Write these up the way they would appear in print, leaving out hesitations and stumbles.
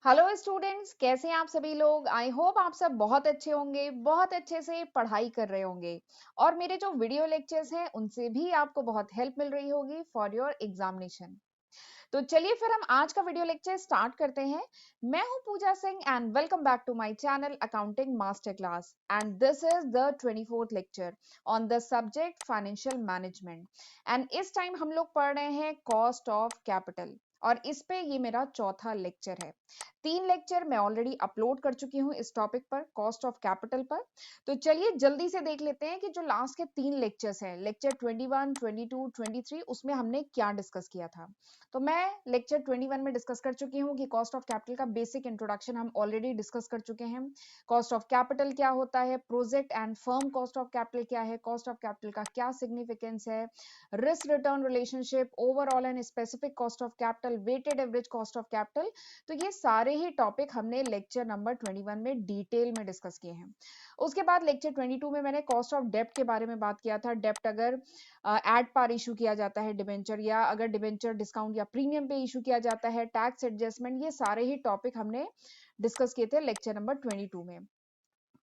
Hello students, कैसे हैं आप सभी लोग। आई होप आप सब बहुत अच्छे होंगे, बहुत अच्छे से पढ़ाई कर रहे होंगे और मेरे जो वीडियो लेक्चर्स हैं उनसे भी आपको बहुत हेल्प मिल रही होगी फॉर योर एग्जामिनेशन। तो चलिए फिर हम आज का वीडियो लेक्चर स्टार्ट करते हैं। मैं हूं Pooja Singh and welcome back to my channel accounting master class and this is the 24th lecture on the subject financial management. And इस टाइम हम लोग पढ़ रहे हैं कॉस्ट ऑफ कैपिटल और इस पे ये मेरा चौथा लेक्चर है। 3 लेक्चर मैं ऑलरेडी अपलोड कर चुकी हूँ इस टॉपिक पर, कॉस्ट ऑफ कैपिटल पर। तो चलिए जल्दी से देख लेते हैं कि जो लास्ट के 3 लेक्चर्स हैं, लेक्चर 21, 22, 23, उसमें हमने क्या डिस्कस किया था। तो मैं लेक्चर 21 में डिस्कस कर चुकी हूँ कि कॉस्ट ऑफ कैपिटल का बेसिक इंट्रोडक्शन हम ऑलरेडी डिस्कस कर चुके हैं। कॉस्ट ऑफ कैपिटल क्या होता है, project and firm cost of capital क्या है, कॉस्ट ऑफ कैपिटल का क्या सिग्निफिकेंस है, risk return relationship, overall and specific cost of capital, weighted average cost of capital. तो ये सारे ही टॉपिक हमने लेक्चर नंबर 21 में डिटेल में डिस्कस किए हैं। उसके बाद लेक्चर 22 में मैंने कॉस्ट ऑफ डेप्ट के बारे में बात किया था। डेप्ट अगर एड पार इशू किया जाता है डिबेंचर, या अगर डिबेंचर डिस्काउंट या प्रीमियम पे इशू किया जाता है, टैक्स एडजस्टमेंट, ये सारे ही टॉपिक हमने डिस्कस किए थे लेक्चर नंबर 22 में।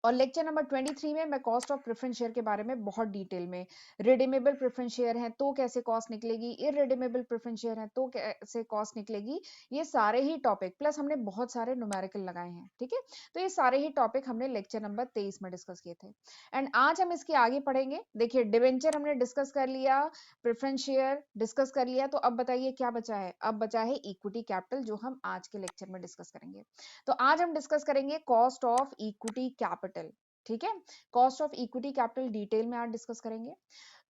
और लेक्चर नंबर 23 में मैं कॉस्ट ऑफ प्रेफरेंस शेयर के बारे में बहुत डिटेल में, रिडीमेबल प्रेफरेंस शेयर है तो कैसे कॉस्ट निकलेगी, इररिडीमेबल प्रेफरेंस शेयर है तो कैसे कॉस्ट निकलेगी, ये सारे ही टॉपिक प्लस हमने बहुत सारे न्यूमेरिकल लगाए हैं। ठीक है, तो ये सारे ही टॉपिक हमने लेक्चर नंबर 23 में डिस्कस किए थे। एंड आज हम इसके आगे पढ़ेंगे। देखिए डिवेंचर हमने डिस्कस कर लिया, प्रेफरेंस शेयर डिस्कस कर लिया, तो अब बताइए क्या बचा है। अब बचा है इक्विटी कैपिटल, जो हम आज के लेक्चर में डिस्कस करेंगे। तो आज हम डिस्कस करेंगे कॉस्ट ऑफ इक्विटी कैपिटल। ठीक है, cost of equity capital detail में आज डिस्कस करेंगे।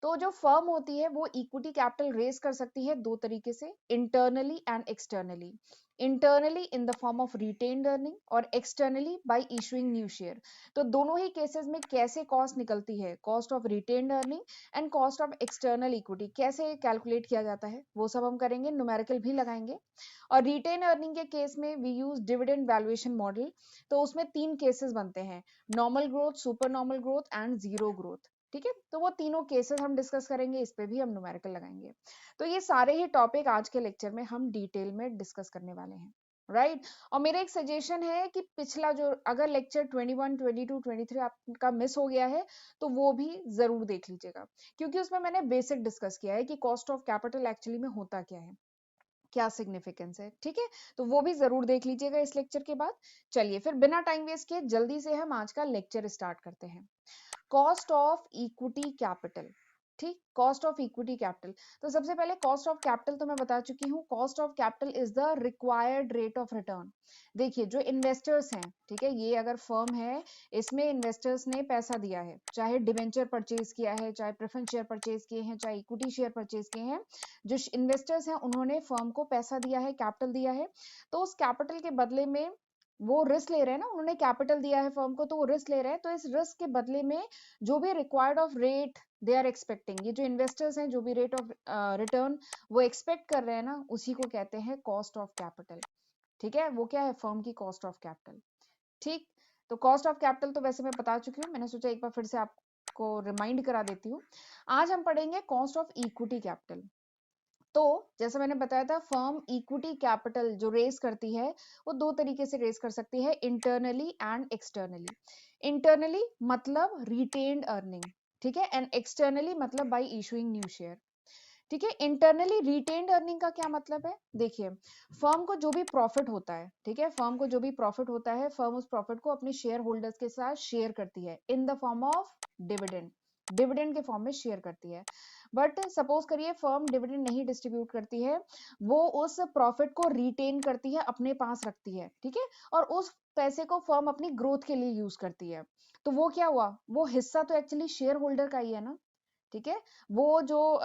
तो जो फर्म होती है वो इक्विटी कैपिटल रेज कर सकती है दो तरीके से, internally and externally. Internally in the form of retained earning और externally by issuing new share. तो दोनों ही केसेस में कैसे कॉस्ट निकलती है, cost of retained earning and cost of external equity, कैसे कैलकुलेट किया जाता है, वो सब हम करेंगे, न्यूमेरिकल भी लगाएंगे। और रिटेन अर्निंग के केस में we use dividend valuation model. तो उसमें 3 केसेस बनते हैं, normal growth, super normal growth and zero growth. ठीक है, तो वो तीनों केसेस हम डिस्कस करेंगे, इस पे भी हम न्यूमेरिकल लगाएंगे। तो ये सारे ही टॉपिक आज के लेक्चर में हम डिटेल में डिस्कस करने वाले हैं। राइट और मेरा एक सजेशन है कि पिछला जो अगर लेक्चर 21, 22, 23 आपका मिस हो गया है तो वो भी जरूर देख लीजिएगा, क्योंकि उसमें मैंने बेसिक डिस्कस किया है कि कॉस्ट ऑफ कैपिटल एक्चुअली में होता क्या है, क्या सिग्निफिकेंस है। ठीक है, तो वो भी जरूर देख लीजिएगा इस लेक्चर के बाद। चलिए फिर बिना टाइम वेस्ट किए जल्दी से हम आज का लेक्चर स्टार्ट करते हैं। Cost of equity capital. ठीक, कॉस्ट ऑफ इक्विटी कैपिटल। तो सबसे पहले कॉस्ट ऑफ कैपिटल तो मैं बता चुकी हूँ, cost of capital is the required rate of return. देखिए जो इन्वेस्टर्स हैं, ठीक है, ये अगर फर्म है, इसमें इन्वेस्टर्स ने पैसा दिया है, चाहे डिवेंचर परचेज किया है, चाहे प्रेफरेंस शेयर परचेज किए हैं, चाहे इक्विटी शेयर परचेज किए हैं, जो इन्वेस्टर्स हैं उन्होंने फर्म को पैसा दिया है, कैपिटल दिया है। तो उस कैपिटल के बदले में वो रिस्क ले रहे हैं ना, उन्होंने कैपिटल दिया है फर्म को तो वो रिस्क ले रहे हैं, तो इस रिस्क के बदले में जो भी required of rate they are expecting, ये जो इन्वेस्टर्स हैं जो भी रेट ऑफ रिटर्न वो एक्सपेक्ट कर रहे हैं ना, उसी को कहते हैं कॉस्ट ऑफ कैपिटल। ठीक है, वो क्या है, फर्म की कॉस्ट ऑफ कैपिटल। ठीक, तो कॉस्ट ऑफ कैपिटल तो वैसे मैं बता चुकी हूँ, मैंने सोचा एक बार फिर से आपको रिमाइंड करा देती हूँ। आज हम पढ़ेंगे कॉस्ट ऑफ इक्विटी कैपिटल। तो जैसा मैंने बताया था, फर्म इक्विटी कैपिटल जो रेज करती है वो दो तरीके से रेज कर सकती है, इंटरनली एंड एक्सटर्नली। इंटरनली मतलब रिटेन्ड अर्निंग, ठीक है, एंड एक्सटर्नली मतलब बाय इशूइंग न्यू शेयर। ठीक है, इंटरनली रिटेन्ड अर्निंग का क्या मतलब है, देखिए फर्म को जो भी प्रॉफिट होता है, ठीक है, फर्म को जो भी प्रॉफिट होता है, फर्म उस प्रॉफिट को अपने शेयर होल्डर्स के साथ शेयर करती है इन the form of dividend, dividend के फॉर्म में शेयर करती है। बट सपोज करिए फर्म डिविडेंड नहीं डिस्ट्रीब्यूट करती है, वो उस प्रॉफिट को रिटेन करती है, अपने पास रखती है, ठीक है, और उस पैसे को फर्म अपनी ग्रोथ के लिए यूज करती है। तो वो क्या हुआ, वो हिस्सा तो एक्चुअली शेयर होल्डर का ही है ना। ठीक है, वो जो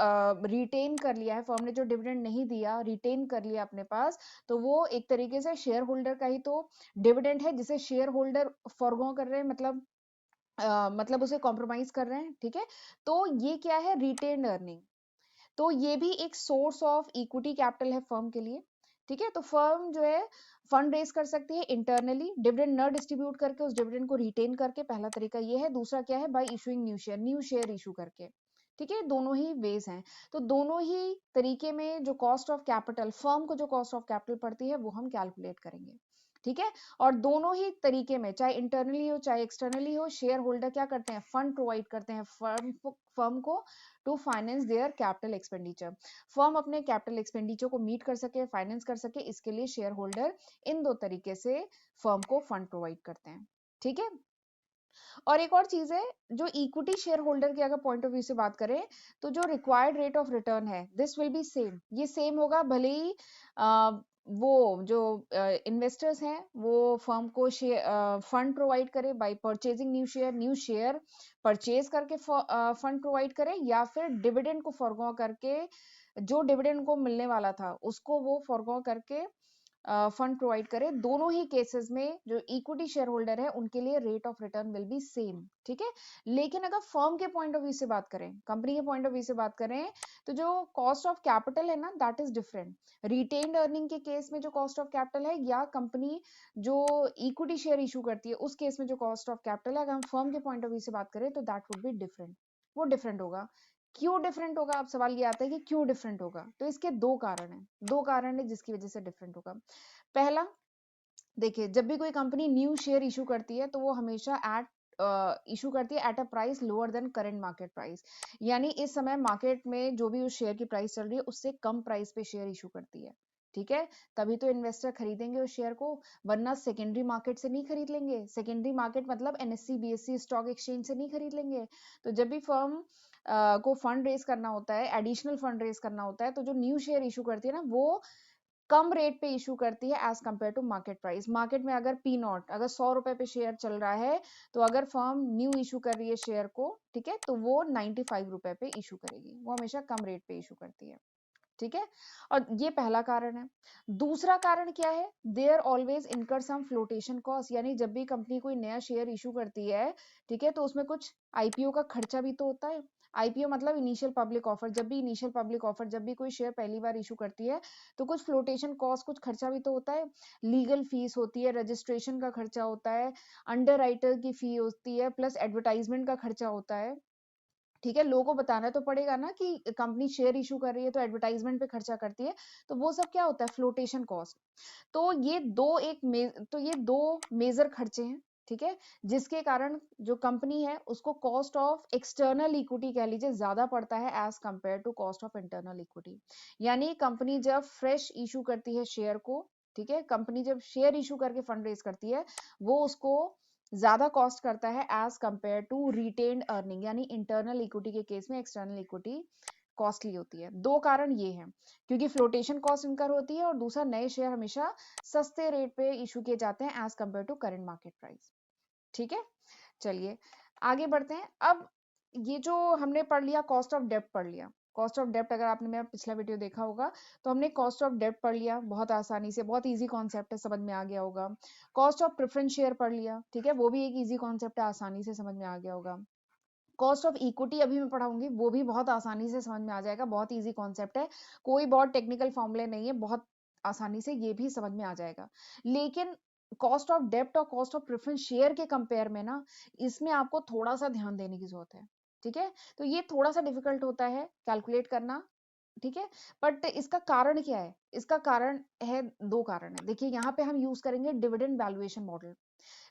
रिटेन कर लिया है फर्म ने, जो डिविडेंड नहीं दिया रिटेन कर लिया अपने पास, तो वो एक तरीके से शेयर होल्डर का ही तो डिविडेंड है, जिसे शेयर होल्डर फॉरगो कर रहे हैं, मतलब उसे कॉम्प्रोमाइज कर रहे हैं। ठीक है, तो ये क्या है, रिटेन अर्निंग। तो ये भी एक सोर्स ऑफ इक्विटी कैपिटल है फर्म के लिए। ठीक है, तो फर्म जो है फंड रेज कर सकती है इंटरनली, डिविडेंड न डिस्ट्रीब्यूट करके, उस डिविडेंड को रिटेन करके, पहला तरीका ये है। दूसरा क्या है, bye issuing new share, new share issue करके। ठीक है, दोनों ही वेज हैं। तो दोनों ही तरीके में जो कॉस्ट ऑफ कैपिटल, फर्म को जो कॉस्ट ऑफ कैपिटल पड़ती है वो हम कैलकुलेट करेंगे। ठीक है, और दोनों ही तरीके में, चाहे इंटरनली हो चाहे एक्सटर्नली हो, शेयर होल्डर क्या करते हैं, फंड प्रोवाइड करते हैं फर्म को to finance their capital expenditure. Firm अपने कैपिटल एक्सपेंडिचर को मीट कर सके, फाइनेंस कर सके, इसके लिए शेयर होल्डर इन दो तरीके से फर्म को फंड प्रोवाइड करते हैं। ठीक है, और एक और चीज है, जो इक्विटी शेयर होल्डर के अगर पॉइंट ऑफ व्यू से बात करें, तो जो रिक्वायर्ड रेट ऑफ रिटर्न है दिस विल बी सेम, ये सेम होगा, भले ही वो जो इन्वेस्टर्स हैं वो फर्म को फंड प्रोवाइड करे bye purchasing new share purchase करके फंड प्रोवाइड करे, या फिर डिविडेंड को फॉरगो करके, जो डिविडेंड को मिलने वाला था उसको वो फॉरगो करके फंड प्रोवाइड करे। दोनों ही केसेस में जो इक्विटी शेयर होल्डर है उनके लिए rate of return will be same. ठीक है, लेकिन अगर फर्म के पॉइंट ऑफ व्यू से बात करें, कंपनी के पॉइंट ऑफ व्यू से बात करें, तो जो कॉस्ट ऑफ कैपिटल है ना, that is different. Retained earning के केस में जो कॉस्ट ऑफ कैपिटल है, या कंपनी जो इक्विटी शेयर इशू करती है उस केस में जो कॉस्ट ऑफ कैपिटल है, अगर हम फर्म के पॉइंट ऑफ व्यू से बात करें तो दैट वुड बी डिफरेंट, वो डिफरेंट होगा। क्यों डिफरेंट होगा, अब सवाल ये आता है कि क्यों डिफरेंट होगा, तो इसके दो कारण हैं, दो कारण है जिसकी वजह से डिफरेंट होगा। पहला, देखिए जब भी कोई कंपनी न्यू शेयर इशू करती है तो वो हमेशा एट इशू करती है at a price lower than current market price, यानी इस समय मार्केट में जो भी उस शेयर की प्राइस चल रही है उससे कम प्राइस पे शेयर इशू करती है। ठीक है, तभी तो इन्वेस्टर खरीदेंगे उस शेयर को, वरना सेकेंडरी मार्केट से नहीं खरीद लेंगे। सेकेंडरी मार्केट मतलब एनएससी बीएससी स्टॉक एक्सचेंज से नहीं खरीद लेंगे। तो जब भी फर्म को फंड रेज करना होता है, एडिशनल फंड रेज करना होता है, तो जो न्यू शेयर इशू करती है ना, वो कम रेट पे इशू करती है as compare to market price. Market में अगर पी नॉट अगर 100 रुपए पे शेयर चल रहा है, तो अगर फर्म न्यू इशू कर रही है शेयर को, ठीक है, तो वो 95 रुपए पे इशू करेगी, वो हमेशा कम रेट पे इशू करती है। ठीक है, और ये पहला कारण है। दूसरा कारण क्या है, देयर ऑलवेज इनकर सम फ्लोटेशन कॉस्ट, यानी जब भी कंपनी कोई नया शेयर इशू करती है, ठीक है, तो उसमें कुछ आईपीओ का खर्चा भी तो होता है। आईपीओ मतलब इनिशियल पब्लिक ऑफर, जब भी इनिशियल पब्लिक ऑफर, जब भी कोई शेयर पहली बार इशू करती है, तो कुछ फ्लोटेशन कॉस्ट, कुछ खर्चा भी तो होता है। लीगल फीस होती है, रजिस्ट्रेशन का खर्चा होता है, अंडर राइटर की फी होती है, प्लस एडवर्टाइजमेंट का खर्चा होता है। ठीक है, लोगों को बताना तो पड़ेगा ना कि कंपनी शेयर इशू कर रही है, तो एडवर्टाइजमेंट पे खर्चा करती है, तो वो सब क्या होता है, फ्लोटेशन कॉस्ट। तो ये दो मेजर खर्चे हैं। ठीक है, जिसके कारण जो कंपनी है उसको कॉस्ट ऑफ एक्सटर्नल इक्विटी कह लीजिए ज्यादा पड़ता है as compare to cost of internal equity. यानी कंपनी जब फ्रेश इशू करती है शेयर को, ठीक है, कंपनी जब शेयर इशू करके फंड रेज करती है, वो उसको ज्यादा कॉस्ट करता है as compare to retained earning, यानी इंटरनल इक्विटी के केस में एक्सटर्नल इक्विटी कॉस्टली होती है। दो कारण ये हैं, क्योंकि फ्लोटेशन कॉस्ट इनकर होती है, और दूसरा नए शेयर हमेशा सस्ते रेट पे इशू किए जाते हैं as compare to current market price. ठीक है, चलिए आगे बढ़ते हैं। अब ये जो हमने पढ़ लिया, कॉस्ट ऑफ डेब्ट पढ़ लिया। कॉस्ट ऑफ डेब्ट, अगर आपने मेरा पिछला वीडियो देखा होगा, तो हमने कॉस्ट ऑफ डेब्ट पढ़ लिया बहुत आसानी से, बहुत इजी कॉन्सेप्ट है, समझ में आ गया होगा। कॉस्ट ऑफ प्रेफरेंस शेयर पढ़ लिया, ठीक है, वो भी एक इजी कॉन्सेप्ट है, आसानी से समझ में आ गया होगा। कॉस्ट ऑफ इक्विटी अभी मैं पढ़ाऊंगी, वो भी बहुत आसानी से समझ में आ जाएगा, बहुत इजी कॉन्सेप्ट है, कोई बहुत टेक्निकल फॉर्मूले नहीं है, बहुत आसानी से ये भी समझ में आ जाएगा। लेकिन कॉस्ट ऑफ डेब्ट और कॉस्ट ऑफ प्रेफरेंस शेयर के कंपेयर में ना, इसमें आपको थोड़ा सा ध्यान देने की जरूरत है। ठीक है, तो ये थोड़ा सा डिफिकल्ट होता है कैलकुलेट करना। ठीक है, बट इसका कारण क्या है, इसका कारण है, दो कारण है। देखिए यहाँ पे हम यूज करेंगे dividend valuation model.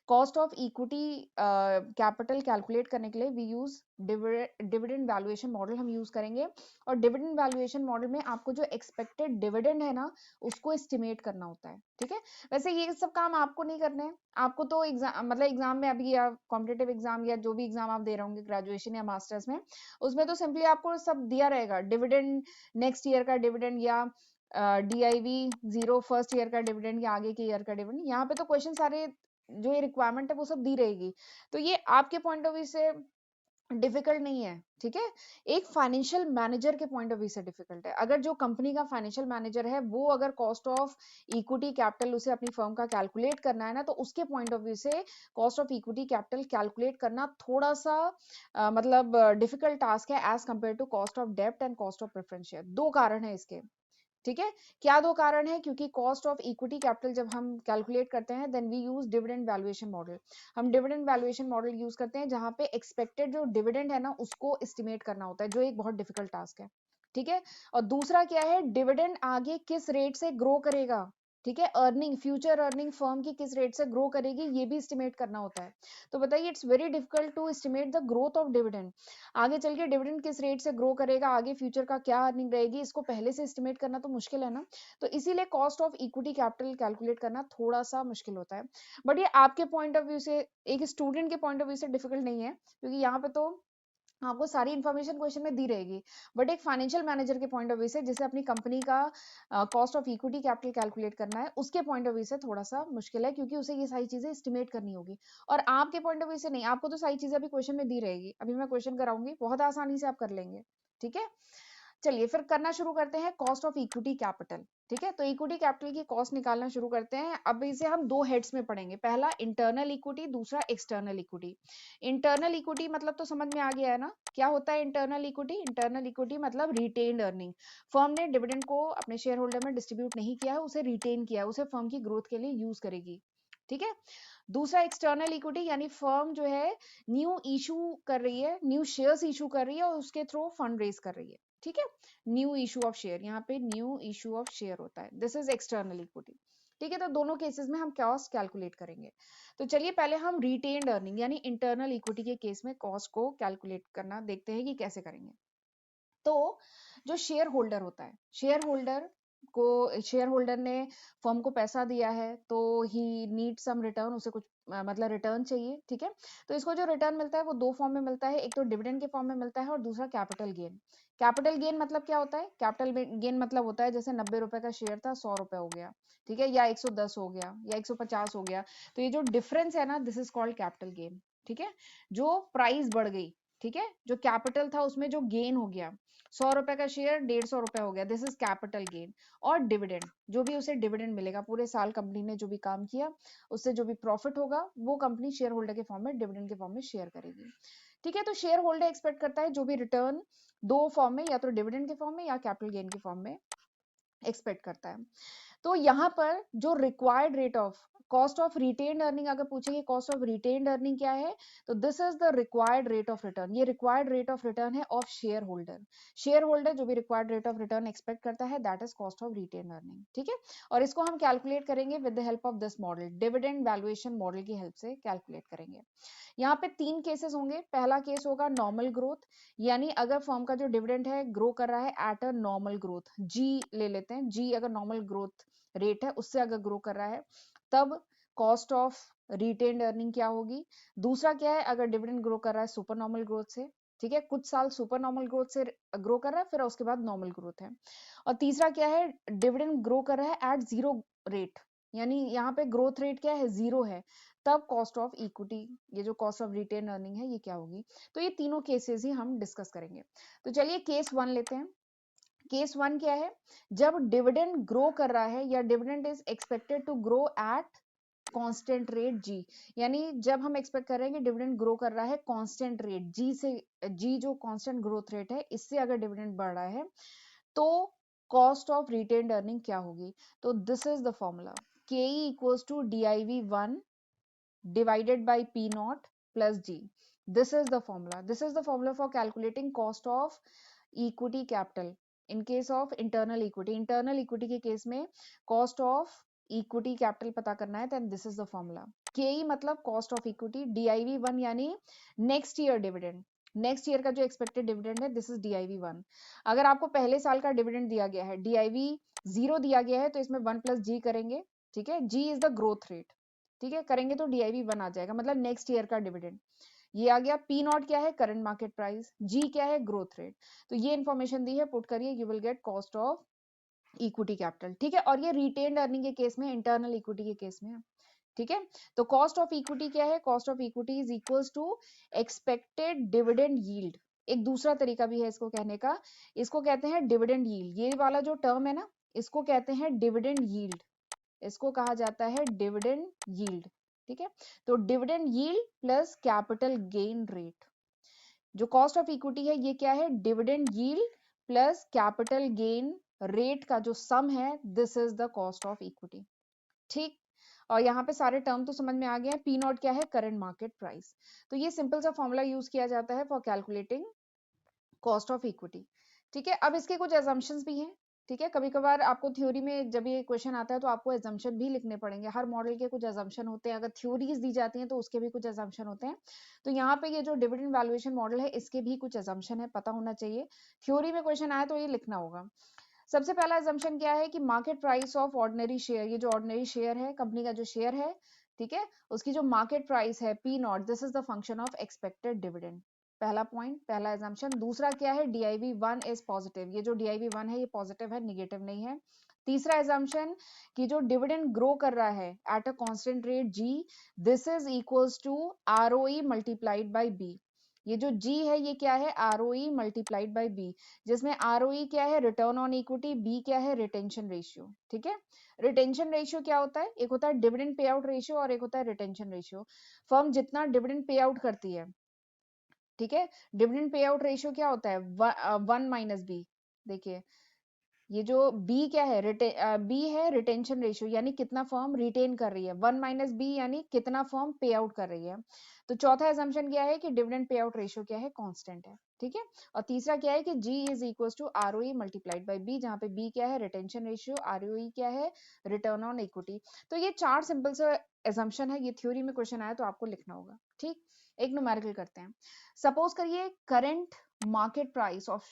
Cost of equity capital calculate करने के लिए we use dividend valuation model हम यूज करेंगे। और डिविडेंड वैल्यूएशन मॉडल में आपको जो एक्सपेक्टेड डिविडेंड है ना, उसको एस्टिमेट करना होता है। ठीक है, वैसे ये सब काम आपको नहीं करने हैं, आपको तो एग्जाम मतलब एग्जाम में अभी, या कॉम्पिटेटिव एग्जाम या जो भी एग्जाम आप दे रहे होंगे ग्रेजुएशन या मास्टर्स में, उसमें तो सिंपली आपको सब दिया रहेगा, डिविडेंड नेक्स्ट ईयर का डिविडेंड, या डीआईवी जीरो फर्स्ट ईयर का डिविडेंड, या आगे के ईयर का डिविडेंड। यहाँ पे तो क्वेश्चन सारे जो ये रिक्वायरमेंट है वो सब दी रहेगी, तो ये आपके पॉइंट ऑफ व्यू से डिफिकल्ट नहीं है। ठीक है, एक फाइनेंशियल मैनेजर के पॉइंट ऑफ व्यू से डिफिकल्ट है। अगर जो कंपनी का फाइनेंशियल मैनेजर है वो अगर कॉस्ट ऑफ इक्विटी कैपिटल उसे अपनी फर्म का कैलकुलेट करना है ना, तो उसके पॉइंट ऑफ व्यू से cost of equity capital calculate करना थोड़ा सा मतलब डिफिकल्ट टास्क है as compare to cost of डेब्ट and cost of preference share. दो कारण है इसके। ठीक है। क्या दो कारण है? क्योंकि कॉस्ट ऑफ इक्विटी कैपिटल जब हम कैलकुलेट करते हैं then we use dividend valuation model. हम डिविडेंड वैल्यूएशन मॉडल यूज करते हैं जहां पे एक्सपेक्टेड जो डिविडेंड है ना उसको एस्टिमेट करना होता है, जो एक बहुत डिफिकल्ट टास्क है। ठीक है। और दूसरा क्या है, डिविडेंड आगे किस रेट से ग्रो करेगा। ठीक है, अर्निंग, फ्यूचर अर्निंग फर्म की किस रेट से ग्रो करेगी ये भी एस्टिमेट करना होता है। तो बताइए it's very difficult to estimate the growth of dividend. आगे चल के डिविडेंड किस रेट से ग्रो करेगा, आगे फ्यूचर का क्या अर्निंग रहेगी, इसको पहले से एस्टिमेट करना तो मुश्किल है ना। तो इसीलिए cost of equity capital calculate करना थोड़ा सा मुश्किल होता है। बट ये आपके पॉइंट ऑफ व्यू से, एक स्टूडेंट के पॉइंट ऑफ व्यू से डिफिकल्ट नहीं है, क्योंकि यहाँ पे तो आपको सारी इन्फॉर्मेशन क्वेश्चन में दी रहेगी। बट एक फाइनेंशियल मैनेजर के पॉइंट ऑफ व्यू से, जिसे अपनी कंपनी का cost of equity capital calculate करना है, उसके पॉइंट ऑफ व्यू से थोड़ा सा मुश्किल है, क्योंकि उसे ये सारी चीजें एस्टिमेट करनी होगी। और आपके पॉइंट ऑफ व्यू से नहीं, आपको तो सारी चीजें अभी क्वेश्चन में दी रहेगी, अभी मैं क्वेश्चन कराऊंगी, बहुत आसानी से आप कर लेंगे। ठीक है, चलिए फिर करना शुरू करते हैं कॉस्ट ऑफ इक्विटी कैपिटल। ठीक है, तो इक्विटी कैपिटल की कॉस्ट निकालना शुरू करते हैं। अब इसे हम दो हेड्स में पढ़ेंगे, पहला इंटरनल इक्विटी, दूसरा एक्सटर्नल इक्विटी। इंटरनल इक्विटी मतलब तो समझ में आ गया है ना, क्या होता है इंटरनल इक्विटी? इंटरनल इक्विटी मतलब रिटेन्ड अर्निंग। फर्म ने डिविडेंड को अपने शेयर होल्डर में डिस्ट्रीब्यूट नहीं किया है, उसे रिटेन किया है, उसे फर्म की ग्रोथ के लिए यूज करेगी। ठीक है। दूसरा एक्सटर्नल इक्विटी, यानी फर्म जो है न्यू इशू कर रही है, न्यू शेयर्स इशू कर रही है और उसके थ्रू फंड रेज कर रही है। ठीक है, न्यू इशू ऑफ शेयर, यहाँ पे न्यू इशू ऑफ शेयर होता है, दिस इज एक्सटर्नल इक्विटी। ठीक है, तो दोनों केसेस में हम कॉस्ट कैलकुलेट करेंगे। तो चलिए पहले हम रिटेन्ड अर्निंग यानी इंटरनल इक्विटी के केस में कॉस्ट को कैलकुलेट करना देखते हैं कि कैसे करेंगे। तो जो शेयर होल्डर होता है, शेयर होल्डर ने फर्म को पैसा दिया है, तो ही नीड सम रिटर्न, उसे कुछ मतलब रिटर्न चाहिए। ठीक है, तो इसको जो रिटर्न मिलता है वो दो फॉर्म में मिलता है, एक तो डिविडेंड के फॉर्म में मिलता है और दूसरा कैपिटल गेन। कैपिटल गेन मतलब क्या होता है? कैपिटल गेन मतलब होता है जैसे 90 रुपए का शेयर था 100 रुपए हो गया। ठीक है, या 110 हो गया या 150 हो गया, तो ये जो डिफरेंस है ना, this is called capital gain. ठीक है, जो प्राइस बढ़ गई, ठीक है, जो कैपिटल था उसमें जो गेन हो गया, 100 रुपए का शेयर 150 रुपए हो गया, दिस इज कैपिटल गेन। और डिविडेंड, जो भी उसे डिविडेंड मिलेगा, पूरे साल कंपनी ने जो भी काम किया उससे जो भी प्रॉफिट होगा वो कंपनी शेयर होल्डर के फॉर्म में डिविडेंड के फॉर्म में शेयर करेगी। ठीक है, तो शेयर होल्डर एक्सपेक्ट करता है जो भी रिटर्न दो फॉर्म में, या तो डिविडेंड के फॉर्म में या कैपिटल गेन के फॉर्म में एक्सपेक्ट करता है। तो यहाँ पर जो required rate of cost of retained earning अगर पूछेंगे, कॉस्ट ऑफ रिटेन्ड अर्निंग क्या है, तो this is the required rate of return. ये रिक्वायर्ड रेट ऑफ रिटर्न है of share holder. Share holder जो भी required rate of return expect करता है, that is cost of retained earning. ठीक है, और इसको हम कैलकुलेट करेंगे with the help of this model, dividend valuation model की हेल्प से कैलकुलेट करेंगे। यहाँ पे तीन केसेस होंगे। पहला केस होगा नॉर्मल ग्रोथ, यानी अगर फर्म का जो डिविडेंड है ग्रो कर रहा है एट अ नॉर्मल ग्रोथ, जी ले लेते हैं, जी अगर नॉर्मल ग्रोथ रेट है उससे अगर ग्रो कर रहा है, तब कॉस्ट ऑफ रिटेन्ड अर्निंग क्या होगी। दूसरा क्या है, अगर डिविडेंड ग्रो कर रहा है सुपर नॉर्मल ग्रोथ से, ठीक है, कुछ साल सुपर नॉर्मल ग्रोथ से ग्रो कर रहा है, फिर उसके बाद नॉर्मल ग्रोथ है। और तीसरा क्या है, डिविडेंड ग्रो कर रहा है एट जीरो रेट, यानी यहाँ पे ग्रोथ रेट क्या है, जीरो है, तब कॉस्ट ऑफ इक्विटी, ये जो कॉस्ट ऑफ रिटेन अर्निंग है, ये क्या होगी। तो ये तीनों केसेस ही हम डिस्कस करेंगे। तो चलिए केस वन लेते हैं। केस वन क्या है, जब डिविडेंड ग्रो कर रहा है या dividend is expected to grow at constant rate G, यानी जब हम एक्सपेक्ट कर रहे हैं कि डिविडेंड ग्रो कर रहा है कांस्टेंट रेट जी से, जी जो कांस्टेंट ग्रोथ रेट है इससे अगर डिविडेंड बढ़ रहा है, तो कॉस्ट ऑफ रिटेन्ड अर्निंग क्या होगी। तो this is the formula, K equals to div1 divided by P naught plus G. This is the formula. This is the formula for calculating cost of equity capital. In case of internal equity, internal equity के case में cost of equity capital पता करना है, then this is the formula. KE मतलब cost of equity, div1 यानी next year dividend. Next year का जो expected dividend है, दिस इज div1। अगर आपको पहले साल का डिविडेंड दिया गया है, div0 दिया गया है, तो इसमें 1 प्लस जी करेंगे। ठीक है, जी इज द ग्रोथ रेट, ठीक है, करेंगे तो div1 आ जाएगा, मतलब नेक्स्ट ईयर का डिविडेंड। ये आ गया। पी नॉट क्या है, करंट मार्केट प्राइस, जी क्या है, ग्रोथ रेट। तो ये इन्फॉर्मेशन दी है, पुट करिए, you will get cost of equity capital. ठीक है, और ये रिटेन्ड अर्निंग के केस में, इंटरनल इक्विटी के केस में है। ठीक है, तो कॉस्ट ऑफ इक्विटी क्या है, cost of equity is equals to expected dividend yield. एक दूसरा तरीका भी है इसको कहने का, इसको कहते हैं डिविडेंड यील्ड। ये वाला जो टर्म है ना, इसको कहते हैं डिविडेंड यील्ड, इसको कहा जाता है डिविडेंड यील्ड। ठीक है, तो dividend yield plus capital gain rate. जो कॉस्ट ऑफ इक्विटी है ये क्या है, dividend yield plus capital gain rate का जो सम है, this is the cost of equity. ठीक, और यहाँ पे सारे टर्म तो समझ में आ गए हैं। पी नॉट क्या है? Current market price. तो ये सिंपल सा फॉर्मूला यूज किया जाता है for calculating cost of equity. ठीक है, अब इसके कुछ एजम्पशंस भी हैं। ठीक है, कभी कभार आपको थ्योरी में जब ये क्वेश्चन आता है तो आपको एजम्पशन भी लिखने पड़ेंगे। हर मॉडल के कुछ एजम्पशन होते हैं, अगर थ्योरीज दी जाती हैं तो उसके भी कुछ एजम्पशन होते हैं। तो यहाँ पे ये जो डिविडेंड वैल्यूएशन मॉडल है, इसके भी कुछ एजम्पशन है, पता होना चाहिए। थ्योरी में क्वेश्चन आया तो ये लिखना होगा। सबसे पहला एजम्पशन क्या है कि market price of ordinary share, ये जो ऑर्डिनरी शेयर है, कंपनी का जो शेयर है, ठीक है, उसकी जो मार्केट प्राइस है P naught, this is the function of expected dividend. पहला पॉइंट, पहला एजम्पशन। दूसरा क्या है? डीआईवी वन इज पॉजिटिव, ये जो डीआईवी वन है ये पॉजिटिव है, निगेटिव नहीं है। तीसरा एजम्पशन कि जो डिविडेंड ग्रो कर रहा है at a constant rate G, this is equals to ROE multiplied by B. ये जो जी है ये क्या है? आरओई मल्टीप्लाइड बाय बी, जिसमें आरओई क्या है? रिटर्न ऑन इक्विटी, बी क्या है? Retention ratio. ठीक है, रिटेंशन रेशियो क्या होता है? एक होता है डिविडेंड पे आउट रेशियो और एक होता है रिटेंशन रेशियो। फर्म जितना डिविडेंड पे आउट करती है, ठीक है, डिविडेंड पे आउट रेशियो क्या होता है? 1 - बी। देखिए, ये जो बी क्या है? बी है रिटेंशन रेशियो, यानी कितना फर्म रिटेन कर रही है। 1 - बी यानी कितना फर्म पे आउट कर रही है। तो चौथा एजम्पशन क्या है कि डिविडेंड पे आउट रेशियो क्या है? कांस्टेंट है। ठीक है, और तीसरा क्या है कि G is equal to ROE multiplied by B, जहां पे बी क्या है? रिटेंशन रेशियो, आरओई क्या है? Return on equity. तो ये चार सिंपल से एजम्पशन है, ये थ्योरी में क्वेश्चन आया तो आपको लिखना होगा। ठीक, एक न्यूमेरिकल करते हैं। सपोज करिए current market price of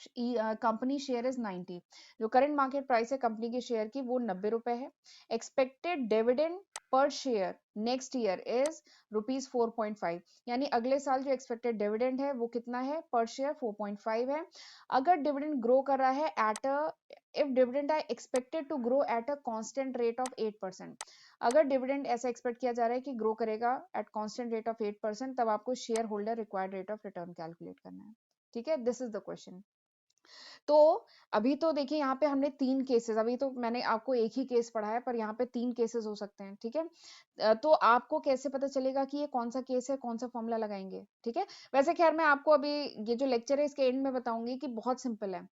company share is 90। जो करंट मार्केट प्राइस है कंपनी के शेयर की वो 90 रुपए है। Expected dividend per share next year is ₹4.5, यानी अगले साल जो एक्सपेक्टेड डिविडेंड है वो कितना है? पर शेयर 4.5 है। अगर डिविडेंड ग्रो कर रहा है at a, if dividend are expected to grow at a constant rate of 8%, अगर डिविडेंड ऐसा एक्सपेक्ट किया जा रहा है कि ग्रो करेगा एट कांस्टेंट रेट ऑफ 8%, तब आपको share holder required rate of return calculate करना है। ठीक है, दिस इज द क्वेश्चन। तो अभी तो देखिए यहाँ पे हमने तीन केसेस, अभी तो मैंने आपको एक ही केस पढ़ा है, पर यहाँ पे तीन केसेस हो सकते हैं। ठीक है, तो आपको कैसे पता चलेगा कि ये कौन सा केस है, कौन सा फॉर्मूला लगाएंगे? ठीक है, वैसे खैर मैं आपको अभी ये जो लेक्चर है इसके एंड में बताऊंगी कि बहुत सिंपल है।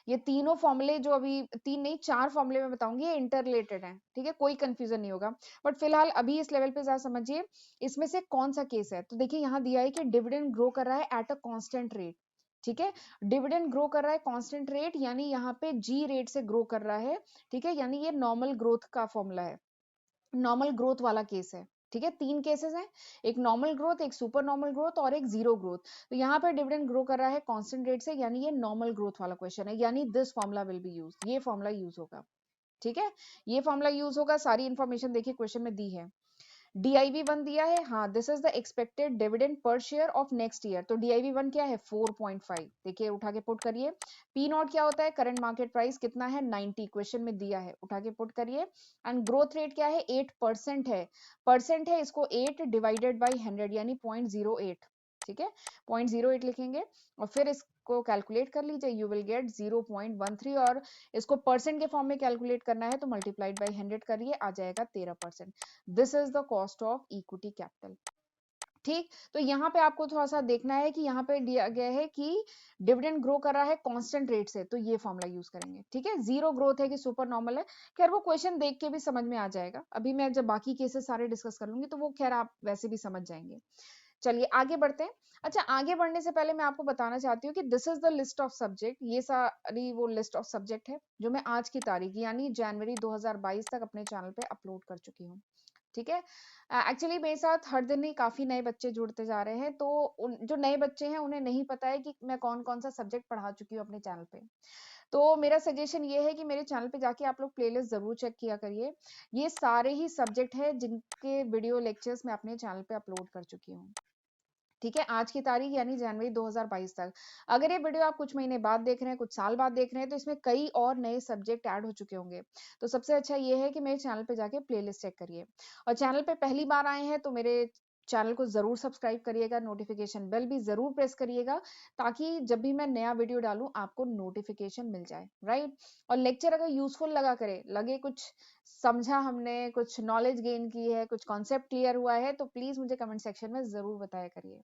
ये तीनों फॉर्मूले जो अभी, तीन नहीं चार फॉर्मूले में बताऊंगी, ये इंटर रिलेटेड है। ठीक है, कोई कंफ्यूजन नहीं होगा। बट फिलहाल अभी इस लेवल पे जरा समझिए इसमें से कौन सा केस है। तो देखिए यहाँ दिया है कि डिविडेंड ग्रो कर रहा है एट अ कांस्टेंट रेट। ठीक है, डिविडेंड ग्रो कर रहा है कांस्टेंट रेट, यानी यहाँ पे जी रेट से ग्रो कर रहा है। ठीक है, यानी ये नॉर्मल ग्रोथ का फॉर्मूला है, नॉर्मल ग्रोथ वाला केस है। ठीक है, तीन केसेस हैं, एक नॉर्मल ग्रोथ, एक सुपर नॉर्मल ग्रोथ और एक जीरो ग्रोथ। तो यहाँ पर डिविडेंड ग्रो कर रहा है कांस्टेंट रेट से, यानी ये नॉर्मल ग्रोथ वाला क्वेश्चन है, यानी this formula will be use, ये फॉर्मूला यूज होगा। ठीक है, ये फॉर्मूला यूज होगा। सारी इंफॉर्मेशन देखिए क्वेश्चन में दी है। डीआईवी वन दिया है, हाँ, this is the expected dividend per share of next year. तो डीआईवी वन क्या है? 4.5। देखिए उठा के पुट करिए। पी नॉट क्या होता है? करंट मार्केट प्राइस कितना है? 90, क्वेश्चन में दिया है, उठा के पुट करिए। एंड ग्रोथ रेट क्या है? 8% है, परसेंट है, इसको 8 डिवाइडेड बाई 100 यानी 0.08। ठीक है, 0.08 लिखेंगे और फिर इसको कैलकुलेट कर लीजिए, यू विल गेट 0.13। और इसको परसेंट के फॉर्म में कैलकुलेट करना है तो मल्टीप्लाइड बाई 100 करिए, आ जाएगा 13%। This is the cost of equity capital. ठीक, तो यहाँ पे आपको थोड़ा सा देखना है कि यहाँ पे दिया गया है कि डिविडेंड ग्रो कर रहा है कांस्टेंट रेट से, तो ये फॉर्मूला यूज करेंगे। ठीक है, जीरो ग्रोथ है कि सुपर नॉर्मल है, खैर वो क्वेश्चन देख के भी समझ में आ जाएगा। अभी मैं जब बाकी केसेस सारे डिस्कस कर लूंगी तो वो खैर आप वैसे भी समझ जाएंगे। चलिए आगे बढ़ते हैं। अच्छा, आगे बढ़ने से पहले मैं आपको बताना चाहती हूँ कि this is the list of subject, ये सारी वो लिस्ट ऑफ सब्जेक्ट है जो मैं आज की तारीख यानी जनवरी 2022 तक अपने चैनल पे अपलोड कर चुकी हूँ। ठीक है, एक्चुअली मेरे साथ हर दिन ही काफी नए बच्चे जुड़ते जा रहे हैं, तो जो नए बच्चे हैं उन्हें नहीं पता है कि मैं कौन कौन सा सब्जेक्ट पढ़ा चुकी हूँ अपने चैनल पे। तो मेरा सजेशन ये है कि मेरे चैनल पे जाके आप लोग प्लेलिस्ट जरूर चेक किया करिए। ये सारे ही सब्जेक्ट है जिनके वीडियो लेक्चर्स मैं अपने चैनल पे अपलोड कर चुकी हूँ। ठीक है, आज की तारीख यानी जनवरी 2022 तक। अगर ये वीडियो आप कुछ महीने बाद देख रहे हैं, कुछ साल बाद देख रहे हैं, तो इसमें कई और नए सब्जेक्ट ऐड हो चुके होंगे। तो सबसे अच्छा ये है कि मेरे चैनल पे जाके प्लेलिस्ट चेक करिए। और चैनल पे पहली बार आए हैं तो मेरे चैनल को जरूर सब्सक्राइब करिएगा, नोटिफिकेशन बेल भी जरूर प्रेस करिएगा, ताकि जब भी मैं नया वीडियो डालूं आपको नोटिफिकेशन मिल जाए। राइट, और लेक्चर अगर यूजफुल लगा करे, लगे कुछ समझा हमने, कुछ नॉलेज गेन की है, कुछ कॉन्सेप्ट क्लियर हुआ है, तो प्लीज मुझे कमेंट सेक्शन में जरूर बताया करिए।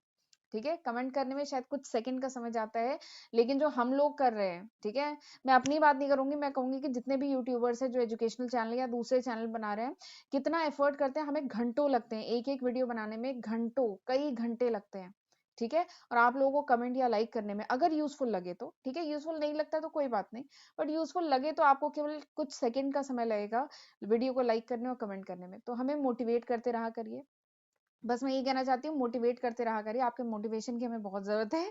ठीक है, कमेंट करने में शायद कुछ सेकंड का समय जाता है, लेकिन जो हम लोग कर रहे हैं, ठीक है, मैं अपनी बात नहीं करूंगी, मैं कहूंगी कि जितने भी यूट्यूबर्स हैं जो एजुकेशनल चैनल या दूसरे चैनल बना रहे हैं, कितना एफर्ट करते हैं, हमें घंटों लगते हैं, एक एक वीडियो बनाने में घंटों, कई घंटे लगते हैं, ठीक है। और आप लोगों को कमेंट या लाइक करने में अगर यूजफुल लगे तो ठीक है, यूजफुल नहीं लगता तो कोई बात नहीं, बट यूजफुल लगे तो आपको केवल कुछ सेकंड का समय लगेगा वीडियो को लाइक करने और कमेंट करने में, तो हमें मोटिवेट करते रहा करिए। बस मैं ये कहना चाहती हूँ, मोटिवेट करते रहा करिए, आपके मोटिवेशन की हमें बहुत जरूरत है।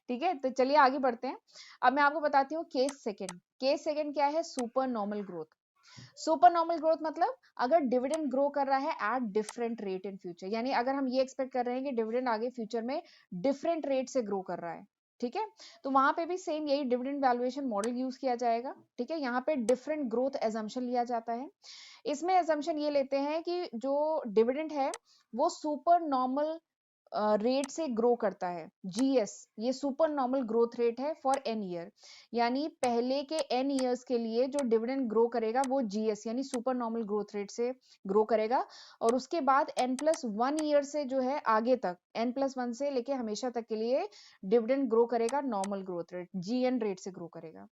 ठीक है, तो चलिए आगे बढ़ते हैं। अब मैं आपको बताती हूँ केस सेकंड। केस सेकंड क्या है? Super normal growth. Super normal growth मतलब अगर डिविडेंड ग्रो कर रहा है at different rate in future, यानी अगर हम ये एक्सपेक्ट कर रहे हैं कि डिविडेंड आगे फ्यूचर में डिफरेंट रेट से ग्रो कर रहा है, ठीक है, तो वहां पे भी सेम यही डिविडेंड वैल्यूएशन मॉडल यूज किया जाएगा। ठीक है, यहाँ पे डिफरेंट ग्रोथ एजम्पशन लिया जाता है। इसमें एजम्पशन ये लेते हैं कि जो डिविडेंड है वो सुपर नॉर्मल रेट से ग्रो करता है। जीएस ये सुपर नॉर्मल ग्रोथ रेट है फॉर एन ईयर, यानी पहले के एन ईयर्स के लिए जो डिविडेंड ग्रो करेगा वो जीएस यानी सुपर नॉर्मल ग्रोथ रेट से ग्रो करेगा। और उसके बाद एन प्लस वन ईयर से जो है आगे तक, एन प्लस वन से लेके हमेशा तक के लिए डिविडेंड ग्रो करेगा normal growth rate, GN rate से ग्रो करेगा।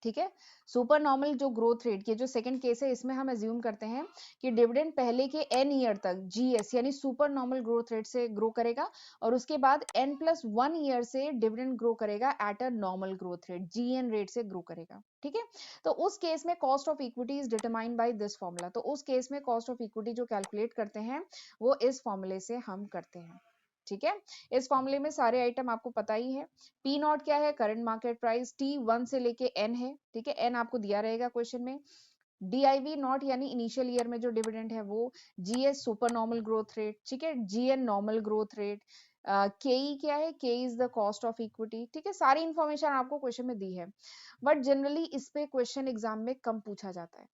ठीक है, सुपर नॉर्मल जो ग्रोथ रेट की जो सेकंड केस है, इसमें हम एज्यूम करते हैं कि डिविडेंड पहले के एन ईयर तक जीएस यानी सुपर नॉर्मल ग्रोथ रेट से ग्रो करेगा, और उसके बाद एन प्लस वन ईयर से डिविडेंड ग्रो करेगा at a normal growth rate, GN rate से ग्रो करेगा। ठीक है, तो उस केस में cost of equity is determined by this formula. तो उस केस में कॉस्ट ऑफ इक्विटी जो कैलकुलेट करते हैं वो इस फॉर्मूले से हम करते हैं। ठीक है, इस फॉर्मूले में सारे आइटम आपको पता ही है। पी नॉट क्या है? Current market price. T one से लेके एन है, ठीक है, एन आपको दिया रहेगा क्वेश्चन में। डीआईवी नॉट यानी इनिशियल ईयर में जो डिविडेंड है वो। GS super normal growth rate, ठीक है, जीएन नॉर्मल ग्रोथ रेट। केई क्या है? के is the cost of equity. ठीक है, सारी इंफॉर्मेशन आपको क्वेश्चन में दी है, बट जनरली इस पे क्वेश्चन एग्जाम में कम पूछा जाता है।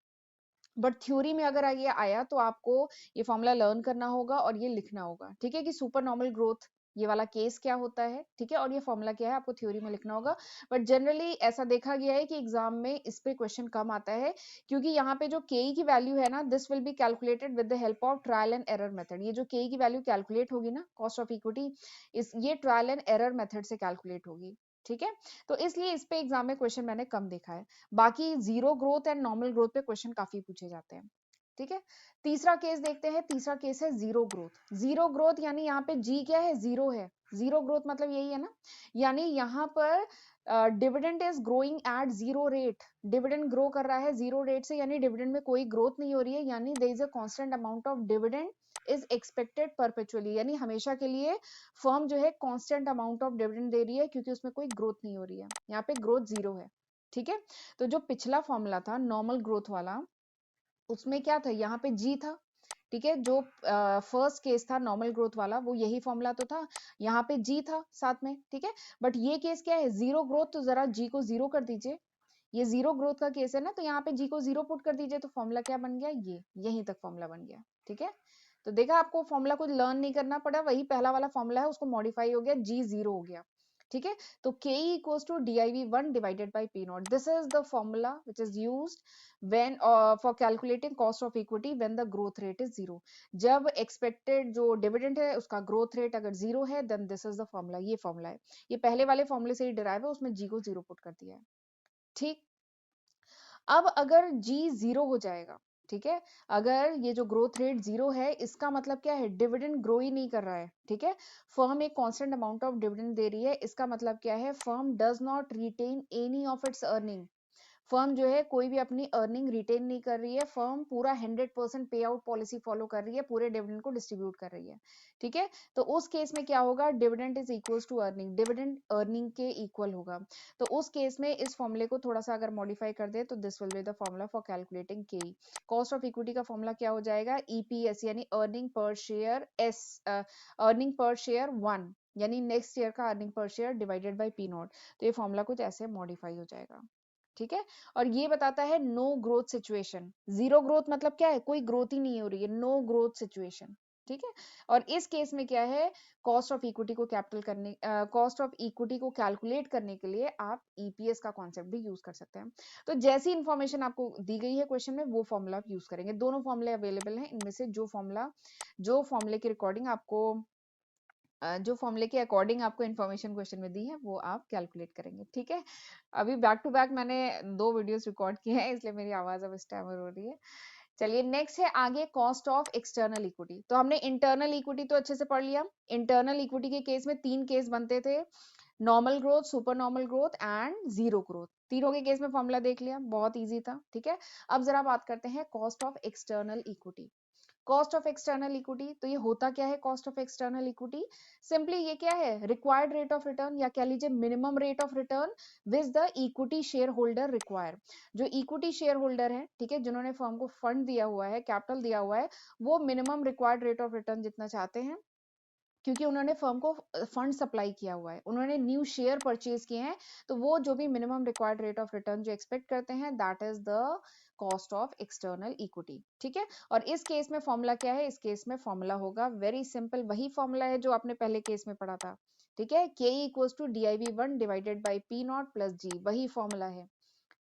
बट थ्योरी में अगर ये आया तो आपको ये फॉर्मूला लर्न करना होगा और ये लिखना होगा। ठीक है, कि सुपर नॉर्मल ग्रोथ ये वाला केस क्या होता है, ठीक है, और ये फॉर्मूला क्या है आपको थ्योरी में लिखना होगा। बट जनरली ऐसा देखा गया है कि एग्जाम में इस पे क्वेश्चन कम आता है, क्योंकि यहाँ पे जो के की वैल्यू है ना, this will be calculated with the help of trial and error method. ये जो के की वैल्यू कैलकुलेट होगी ना, कॉस्ट ऑफ इक्विटी, इस ये ट्रायल एंड एरर मेथड से कैलकुलेट होगी। ठीक है, तो इसलिए इस पे एग्जाम में क्वेश्चन मैंने कम देखा है। बाकी zero growth and normal growth पे क्वेश्चन काफी पूछे जाते हैं। ठीक है, तीसरा केस देखते हैं। तीसरा केस है जीरो ग्रोथ। जीरो ग्रोथ यानी यहाँ पे जी क्या है? जीरो है। जीरो ग्रोथ मतलब यही है ना, यानी यहाँ पर dividend is growing at zero rate. Dividend grow कर रहा है जीरो रेट से, यानी डिविडेंड में कोई ग्रोथ नहीं हो रही है, यानी there is a constant amount of dividend is expected perpetually, यानी हमेशा के लिए फर्म जो है कांस्टेंट अमाउंट ऑफ डिविडेंड दे रही है, क्योंकि उसमें कोई ग्रोथ नहीं हो रही है, यहाँ पे ग्रोथ जीरो है। ठीक है, तो जो पिछला फॉर्मूला था नॉर्मल ग्रोथ वाला, उसमें क्या था? यहाँ पे जी था। ठीक है, जो फर्स्ट केस था नॉर्मल ग्रोथ वाला, वो यही फॉर्मूला तो था, यहाँ पे जी था साथ में। ठीक है, बट ये केस क्या है? जीरो ग्रोथ, तो जरा जी को जीरो कर दीजिए। ये जीरो ग्रोथ का केस है ना, तो यहाँ पे जी को जीरो पुट कर दीजिए, तो फॉर्मूला क्या बन गया? ये यहीं तक फॉर्मूला बन गया। ठीक है, तो देखा, आपको फॉर्मूला कुछ लर्न नहीं करना पड़ा, वही पहला वाला फॉर्मूला है, उसको मॉडिफाई हो गया, जी जीरो हो गया। ठीक है, तो K equals to DIV one divided by P naught. This is the formula which is used when for calculating cost of equity when the growth rate is zero। जब expected जो dividend है उसका growth rate अगर zero है, then this is the formula। ये formula है, ये पहले वाले फॉर्मूले से ही डिराइव है, उसमें जी को जीरो पुट कर दिया है। ठीक, अब अगर जी जीरो हो जाएगा, ठीक है, अगर ये जो ग्रोथ रेट जीरो है, इसका मतलब क्या है? डिविडेंड ग्रो ही नहीं कर रहा है। ठीक है, फर्म एक कांस्टेंट अमाउंट ऑफ डिविडेंड दे रही है, इसका मतलब क्या है? Firm does not retain any of its earning. Firm जो है कोई भी अपनी अर्निंग रिटेन नहीं कर रही है, फर्म पूरा 100% पे आउट पॉलिसी फॉलो कर रही है, पूरे डिविडेंड को डिस्ट्रीब्यूट कर रही है। ठीक है, तो उस केस में क्या होगा? Dividend is equals to earning, dividend earning के इक्वल होगा। तो उस केस में इस फॉर्मूले को थोड़ा सा अगर मॉडिफाई कर दे, तो this will be the formula for calculating के। कॉस्ट ऑफ इक्विटी का फॉर्मूला क्या हो जाएगा? ईपीएस यानी earning per share S, earning per share one, यानी नेक्स्ट ईयर का earning per share divided by P not. तो ये फॉर्मूला कुछ ऐसे मॉडिफाई हो जाएगा। ठीक है, और ये बताता है no growth situation. Zero growth मतलब क्या है? कोई ग्रोथ ही नहीं हो रही है, नो ग्रोथ सिचुएशन। ठीक है, और इस केस में क्या है? कॉस्ट ऑफ इक्विटी को कैपिटल करने, कॉस्ट ऑफ इक्विटी को कैलकुलेट करने के लिए आप ईपीएस का कॉन्सेप्ट भी यूज कर सकते हैं। तो जैसी इंफॉर्मेशन आपको दी गई है क्वेश्चन में, वो फॉर्मूला आप यूज करेंगे। दोनों फॉर्मूले अवेलेबल हैं, इनमें से जो फॉर्मूले के रिकॉर्डिंग आपको जो फॉर्मूले के अकॉर्डिंग आपको इन्फॉर्मेशन क्वेश्चन में दी है वो आप कैलकुलेट करेंगे, ठीक है। अभी बैक टू बैक मैंने 2 वीडियोस रिकॉर्ड किए हैं, इसलिए मेरी आवाज अब स्टैमर हो रही है। चलिए नेक्स्ट है आगे कॉस्ट ऑफ एक्सटर्नल इक्विटी। तो हमने इंटरनल इक्विटी तो अच्छे से पढ़ लिया। इंटरनल इक्विटी के केस में 3 केस बनते थे, normal growth, super normal growth and zero growth. तीनों के केस में फॉर्मूला देख लिया, बहुत इजी था, ठीक है। अब जरा बात करते हैं cost of external equity. Cost of external equity, तो ये होता क्या है cost of external equity? Simply ये क्या है, रिक्वायर्ड रेट ऑफ रिटर्न या कह लीजिए minimum rate of return which the equity share holder require. जो इक्विटी शेयर होल्डर है, ठीक है, जिन्होंने फर्म को फंड दिया हुआ है, कैपिटल दिया हुआ है, वो minimum required rate of return जितना चाहते हैं, क्योंकि उन्होंने फर्म को फंड सप्लाई किया हुआ है, उन्होंने न्यू शेयर परचेज किए हैं, तो वो जो भी minimum required rate of return जो एक्सपेक्ट करते हैं, that is the cost of external equity, ठीक है। और इस केस में फॉर्मूला क्या है? इस केस में फॉर्मूला होगा वेरी सिंपल, वही फॉर्मूला है जो आपने पहले केस में पढ़ा था, ठीक है। K equals to DIV1 divided by P not plus G, वही फॉर्मूला है,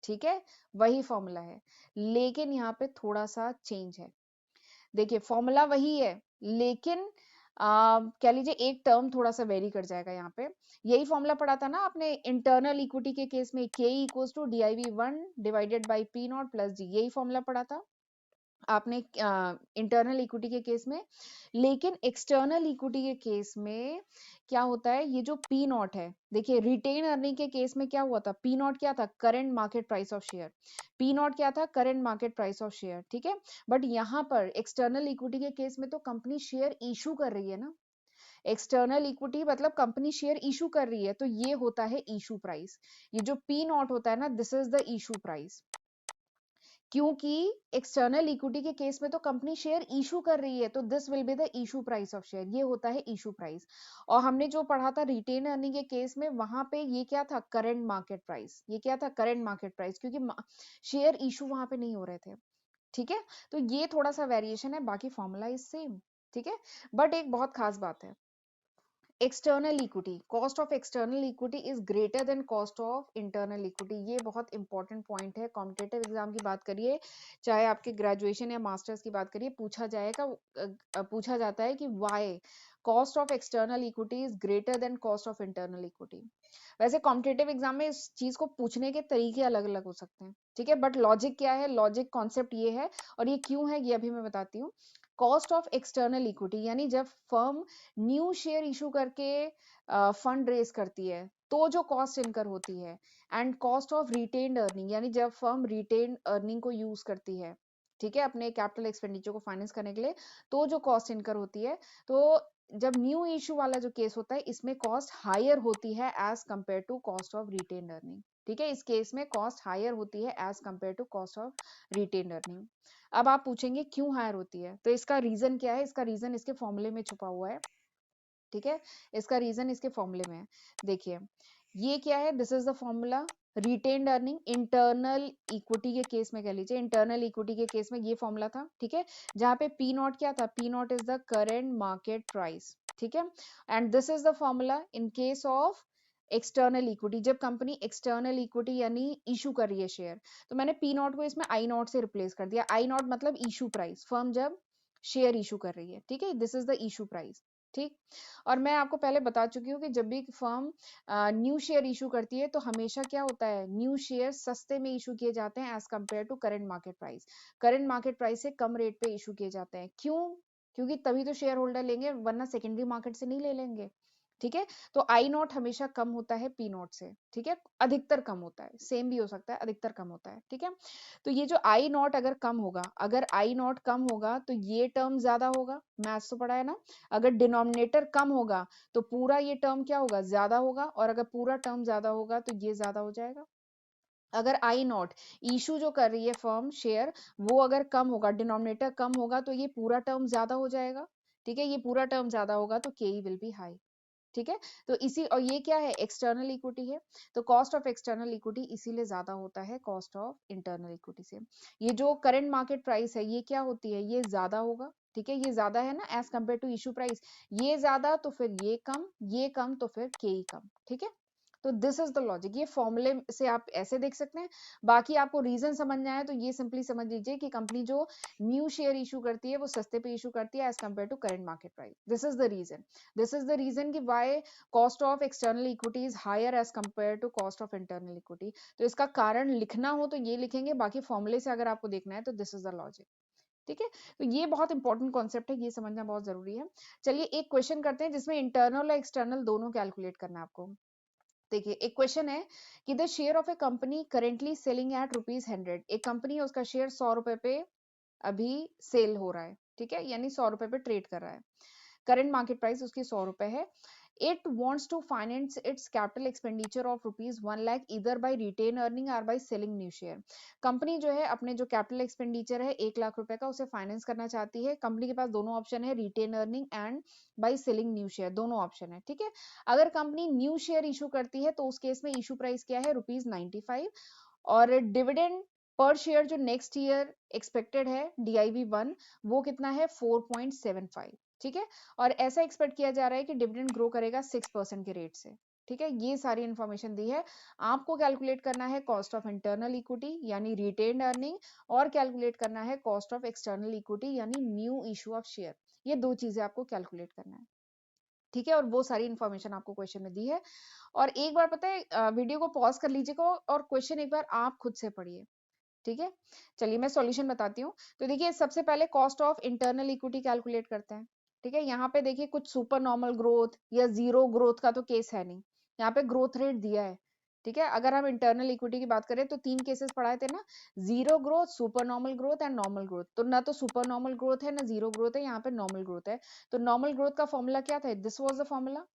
ठीक है, वही फॉर्मूला है। लेकिन यहाँ पे थोड़ा सा चेंज है। देखिए फॉर्मूला वही है, लेकिन कह लीजिए एक टर्म थोड़ा सा वेरी कर जाएगा यहाँ पे। यही फॉर्मूला पढ़ा था ना आपने इंटरनल इक्विटी के केस में, K equals to DIV1 divided by P not plus G, यही फॉर्मूला पढ़ा था आपने इंटरनल इक्विटी के केस में। लेकिन एक्सटर्नल इक्विटी के केस में क्या होता है, ये जो पी नॉट है, देखिए रिटेन अर्निंग के केस में क्या हुआ था, पी नॉट क्या था, current market price of share. P not क्या था, current market price of share, ठीक है। बट यहाँ पर एक्सटर्नल इक्विटी के केस में तो कंपनी शेयर इशू कर रही है ना, एक्सटर्नल इक्विटी मतलब कंपनी शेयर इशू कर रही है, तो ये होता है इशू प्राइस। ये जो पी नॉट होता है ना, this is the issue price, क्योंकि एक्सटर्नल इक्विटी के केस में तो कंपनी शेयर इशू कर रही है, तो this will be the issue price of share, ये होता है इशू प्राइस। और हमने जो पढ़ा था रिटेन अर्निंग के केस में, वहां पे ये क्या था, करंट मार्केट प्राइस, ये क्या था, करंट मार्केट प्राइस, क्योंकि शेयर इशू वहां पे नहीं हो रहे थे, ठीक है। तो ये थोड़ा सा वेरिएशन है, बाकी फॉर्मूला इज सेम, ठीक है। बट एक बहुत खास बात है, external equity, cost of external equity is greater than cost of internal equity. ये बहुत इंपॉर्टेंट पॉइंट है, कॉम्पिटेटिव एग्जाम की बात करिए, चाहे आपके ग्रेजुएशन या मास्टर्स की बात करिए, पूछा जाएगा, पूछा जाता है कि why cost of external equity is greater than cost of internal equity. वैसे कॉम्पिटेटिव एग्जाम में इस चीज को पूछने के तरीके अलग अलग हो सकते हैं, ठीक है, बट लॉजिक क्या है, लॉजिक कॉन्सेप्ट ये है, और ये क्यों है ये अभी मैं बताती हूँ। कॉस्ट ऑफ एक्सटर्नल इक्विटी यानी जब फर्म न्यू शेयर इशू करके फंड रेज करती है, तो जो कॉस्ट इनकर होती है, and cost of retained earning यानी जब फर्म रिटेन्ड अर्निंग को यूज करती है, ठीक है, अपने कैपिटल एक्सपेंडिचर को फाइनेंस करने के लिए, तो जो कॉस्ट इनकर होती है, तो जब न्यू इशू वाला जो केस होता है, इसमें कॉस्ट हायर होती है as compare to cost of retained earning, ठीक है, इस केस में कॉस्ट हायर होती है as compare to cost of retained earning. अब आप पूछेंगे क्यों हायर होती है, तो इसका रीजन क्या है, इसका रीजन इसके फॉर्मूले में छुपा हुआ है, ठीक है, इसका रीजन इसके फॉर्मूले में है। देखिए ये क्या है, this is the formula, retained earning internal equity के केस में, कह लीजिए इंटरनल इक्विटी के केस में ये फॉर्मूला था, ठीक है, जहां पे पी नॉट क्या था, P not is the current market price, ठीक है। And this is the formula in case of external equity, जब कंपनी एक्सटर्नल इक्विटी यानी इशू कर रही है शेयर, तो मैंने पी नॉट को इसमें आई नॉट से रिप्लेस कर दिया। आई नॉट मतलब इशू प्राइस, फर्म जब शेयर इशू कर रही है, ठीक है, this is the issue price, ठीक। और मैं आपको पहले बता चुकी हूँ कि जब भी फर्म न्यू शेयर इशू करती है, तो हमेशा क्या होता है, न्यू शेयर सस्ते में इशू किए जाते हैं as compare to current market price, current market price से कम रेट पे इशू किए जाते हैं, क्यों, क्योंकि तभी तो शेयर होल्डर लेंगे, वरना सेकेंडरी मार्केट से नहीं ले लेंगे, ठीक है। तो आई नॉट हमेशा कम होता है पी नॉट से, ठीक है, अधिकतर कम होता है, सेम भी हो सकता है, अधिकतर कम होता है, ठीक है। तो ये जो आई नॉट अगर कम होगा, अगर आई नॉट कम होगा तो ये टर्म ज्यादा होगा, मैथ्स तो पढ़ा है ना, अगर डिनोमिनेटर कम होगा तो पूरा ये टर्म क्या होगा, ज्यादा होगा, और अगर पूरा टर्म ज्यादा होगा तो ये ज्यादा हो जाएगा। अगर आई नॉट इशू जो कर रही है फर्म शेयर, वो अगर कम होगा, डिनोमिनेटर कम होगा, तो ये पूरा टर्म ज्यादा हो जाएगा, ठीक है, ये पूरा टर्म ज्यादा होगा तो के विल बी हाई, ठीक है। तो इसी, और ये क्या है, एक्सटर्नल इक्विटी है, तो कॉस्ट ऑफ एक्सटर्नल इक्विटी इसीलिए ज्यादा होता है कॉस्ट ऑफ इंटरनल इक्विटी से। ये जो करंट मार्केट प्राइस है, ये क्या होती है, ये ज्यादा होगा, ठीक है, ये ज्यादा है ना as compare to issue price, ये ज्यादा तो फिर ये कम, ये कम तो फिर के ही कम, ठीक है। तो दिस इज द लॉजिक। ये फॉर्मूले से आप ऐसे देख सकते हैं। बाकी आपको रीजन समझना है तो ये सिंपली समझ लीजिए कि कंपनी जो न्यू शेयर इशू करती है वो सस्ते पे इशू करती है as compare to current market price. This is the reason. This is the reason कि why cost of external equity is higher as compare to cost of internal equity. तो इसका कारण लिखना हो तो ये लिखेंगे, बाकी फॉर्मूले से अगर आपको देखना है तो दिस इज द लॉजिक। ठीक है, तो ये बहुत इंपॉर्टेंट कॉन्सेप्ट है, ये समझना बहुत जरूरी है। चलिए एक क्वेश्चन करते हैं जिसमें इंटरनल और एक्सटर्नल दोनों कैलकुलेट करना है आपको। देखिए एक क्वेश्चन है कि the share of A company currently selling at ₹100। एक कंपनी है, उसका शेयर 100 रुपए पे अभी सेल हो रहा है, ठीक है, यानी 100 रुपए पे ट्रेड कर रहा है। करंट मार्केट प्राइस उसकी 100 रुपए है। It wants to finance its capital expenditure of ₹1 lakh either by retain earning or by selling new share। Company जो है अपने जो कैपिटल एक्सपेंडिचर है 1 लाख रुपए का उसे फाइनेंस करना चाहती है। कंपनी के पास दोनों ऑप्शन है, retain earning and by selling new share, दोनों ऑप्शन है। ठीक है, अगर कंपनी न्यू शेयर इशू करती है तो उस केस में इशू प्राइस क्या है, ₹95। और डिविडेंड पर शेयर जो नेक्स्ट ईयर एक्सपेक्टेड है DIV1 वो कितना है 4.75। ठीक है, और ऐसा एक्सपेक्ट किया जा रहा है कि डिविडेंड ग्रो करेगा 6% के रेट से। ठीक है, ये सारी इंफॉर्मेशन दी है। आपको कैलकुलेट करना है कॉस्ट ऑफ इंटरनल इक्विटी यानी रिटेन्ड अर्निंग, और कैलकुलेट करना है कॉस्ट ऑफ एक्सटर्नल इक्विटी यानी न्यू इशू ऑफ शेयर। ये दो चीजें आपको कैलकुलेट करना है। ठीक है, और वो सारी इंफॉर्मेशन आपको क्वेश्चन में दी है। और एक बार पता है वीडियो को पॉज कर लीजिएगा और क्वेश्चन एक बार आप खुद से पढ़िए। ठीक है, चलिए मैं सॉल्यूशन बताती हूँ। तो देखिए सबसे पहले cost of internal equity calculate करते हैं। ठीक है, यहाँ पे देखिए कुछ सुपर नॉर्मल ग्रोथ या जीरो ग्रोथ का तो केस है नहीं, यहाँ पे ग्रोथ रेट दिया है। ठीक है, अगर हम इंटरनल इक्विटी की बात करें तो 3 केसेस पढ़ाए थे ना, zero growth, super normal growth and normal growth. तो ना तो सुपर नॉर्मल ग्रोथ है ना जीरो ग्रोथ है, यहाँ पे नॉर्मल ग्रोथ है। तो नॉर्मल ग्रोथ का फॉर्मूला क्या था, दिस वाज द फॉर्मूला,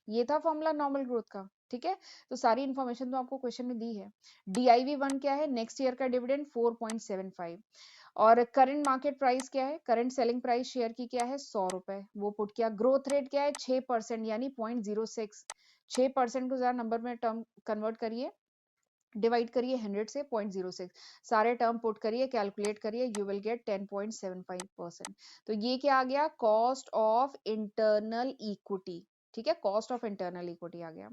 ये था फॉर्मूला नॉर्मल ग्रोथ का। ठीक है, तो सारी इंफॉर्मेशन तो आपको क्वेश्चन में दी है। DIV1 क्या है, नेक्स्ट ईयर का डिविडेंड 4.75। और करंट मार्केट प्राइस क्या है, करंट सेलिंग प्राइस शेयर की क्या है 100 रुपए, वो पुट किया। ग्रोथ रेट क्या है 6% यानी 0.06। 6% को जरा नंबर में टर्म कन्वर्ट करिए, डिवाइड करिए 100 से 0.06, सारे टर्म पुट करिए, कैलकुलेट करिए, यू विल गेट 10.75%। तो ये क्या आ गया, कॉस्ट ऑफ इंटरनल इक्विटी। ठीक है, कॉस्ट ऑफ इंटरनल इक्विटी आ गया।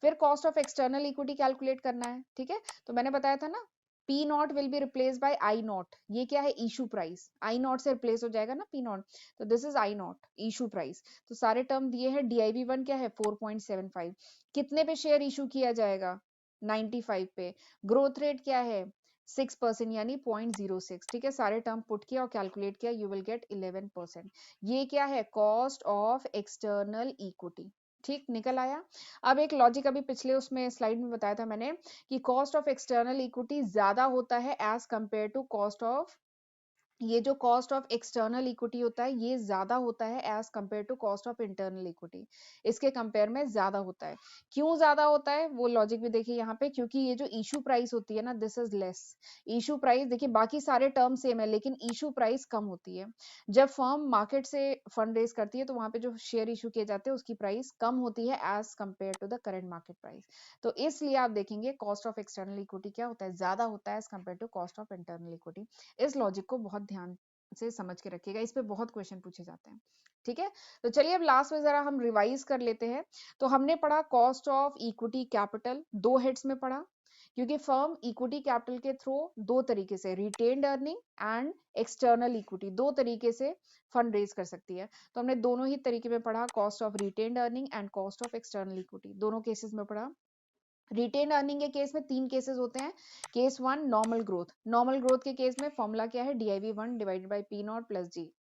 फिर cost of external equity calculate करना है। ठीक है, तो मैंने बताया था ना, P not will be replace by I not. ये क्या है, इशू प्राइस, आई नॉट से रिप्लेस हो जाएगा ना पी नॉट, तो this is I not, issue price. तो सारे टर्म दिए हैं। DIV1 क्या है 4.75, कितने पे शेयर इशू किया जाएगा 95 पे, ग्रोथ रेट क्या है 6% यानी 0.06। ठीक है, सारे टर्म पुट किया और कैलकुलेट किया, यू विल गेट 11%। ये क्या है, कॉस्ट ऑफ एक्सटर्नल इक्विटी। ठीक, निकल आया। अब एक लॉजिक अभी पिछले उसमें स्लाइड में बताया था मैंने कि कॉस्ट ऑफ एक्सटर्नल इक्विटी ज्यादा होता है as compare to cost of, ये जो कॉस्ट ऑफ एक्सटर्नल इक्विटी होता है ये ज्यादा होता है as compare to cost of internal equity. इसके कंपेयर में ज्यादा होता है। क्यों ज्यादा होता है वो लॉजिक भी देखिए यहाँ पे, क्योंकि ये जो इशू प्राइस होती है ना, this is less. Issue price देखिए बाकी सारे टर्म सेम है लेकिन इशू प्राइस कम होती है। जब फर्म मार्केट से फंड रेज करती है तो वहां पे जो शेयर इशू किए जाते हैं उसकी प्राइस कम होती है as compare to the current market price. तो इसलिए आप देखेंगे कॉस्ट ऑफ एक्सटर्नल इक्विटी क्या होता है, ज्यादा होता है as compare to cost of internal equity. इस लॉजिक को बहुत ध्यान से समझ के रखिएगा, इस पे बहुत क्वेश्चन पूछे जाते हैं। ठीक है, तो चलिए अब लास्ट में जरा हम रिवाइज कर लेते हैं। तो हमने पढ़ा कॉस्ट ऑफ इक्विटी कैपिटल, दो हेड्स में पढ़ा, क्योंकि फर्म इक्विटी कैपिटल के थ्रू दो तरीके से, retained earning and external equity, दो तरीके से फंड रेज कर सकती है। तो हमने दोनों ही तरीके में पढ़ा, cost of retained earning and cost of external equity, दोनों केसेस में पढ़ा। रिटेन अर्निंग के केस में 3 केसेस होते हैं। Case 1 normal growth, normal growth के केस में फॉर्मूला क्या है, DIV1 divided by P not plus G.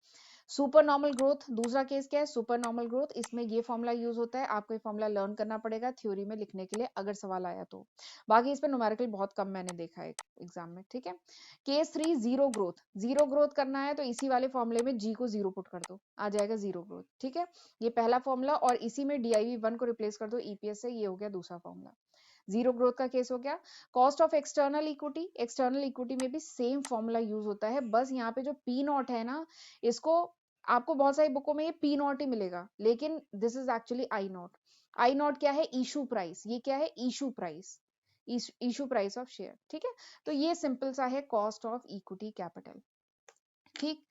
Super normal growth दूसरा केस क्या है, सुपर नॉर्मल ग्रोथ, इसमें ये फॉर्मूला यूज होता है। आपको ये फॉर्मूला लर्न करना पड़ेगा थ्योरी में लिखने के लिए अगर सवाल आया तो, बाकी इस पे न्यूमेरिकल बहुत कम मैंने देखा है एग्जाम में। ठीक है, case 3 zero growth, zero growth करना है तो इसी वाले फॉर्मूले में जी को जीरो पुट कर दो, आ जाएगा जीरो ग्रोथ। ठीक है, ये पहला फॉर्मूला, और इसी में DIV1 को रिप्लेस कर दो EPS से, ये हो गया दूसरा फॉर्मूला। जीरो ग्रोथ का केस हो गया। Cost of external equity, external equity में भी सेम फॉर्मूला यूज होता है, बस यहाँ पे जो पी नॉट है ना, इसको आपको बहुत सारी बुकों में ये पी नॉट ही मिलेगा, लेकिन this is actually I not. I not क्या है, इशू प्राइस, ये क्या है, issue price, issue price of share. ठीक है, तो ये सिंपल सा है कॉस्ट ऑफ इक्विटी कैपिटल। ठीक,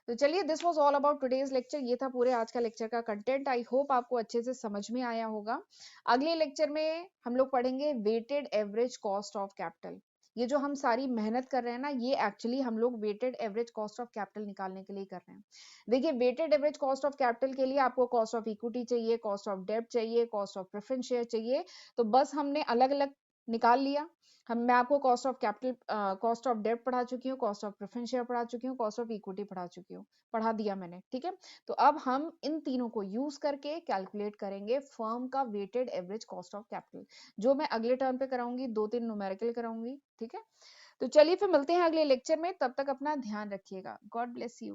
तो चलिए, this was all about today's lecture. ये था पूरे आज का लेक्चर का कंटेंट। आई होप आपको अच्छे से समझ में आया होगा। अगले लेक्चर में हम लोग पढ़ेंगे weighted average cost of capital. ये जो हम सारी मेहनत कर रहे हैं ना, ये एक्चुअली हम लोग weighted average cost of capital निकालने के लिए कर रहे हैं। देखिए, weighted average cost of capital के लिए आपको कॉस्ट ऑफ इक्विटी चाहिए, कॉस्ट ऑफ डेब्ट चाहिए, कॉस्ट ऑफ प्रेफरेंस शेयर चाहिए। तो बस हमने अलग अलग निकाल लिया। मैं आपको cost of capital, cost of डेब्ट पढ़ा चुकी हूँ, कॉस्ट ऑफ प्रेफरेंस शेयर पढ़ा चुकी हूँ, कॉस्ट ऑफ इक्विटी पढ़ा चुकी हूँ, पढ़ा दिया मैंने, ठीक है। तो अब हम इन तीनों को यूज करके कैलकुलेट करेंगे फर्म का weighted average cost of capital, जो मैं अगले टर्म पे कराऊंगी, 2-3 न्यूमेरिकल कराऊंगी, ठीक है। तो चलिए फिर मिलते हैं अगले लेक्चर में, तब तक अपना ध्यान रखिएगा। God bless you.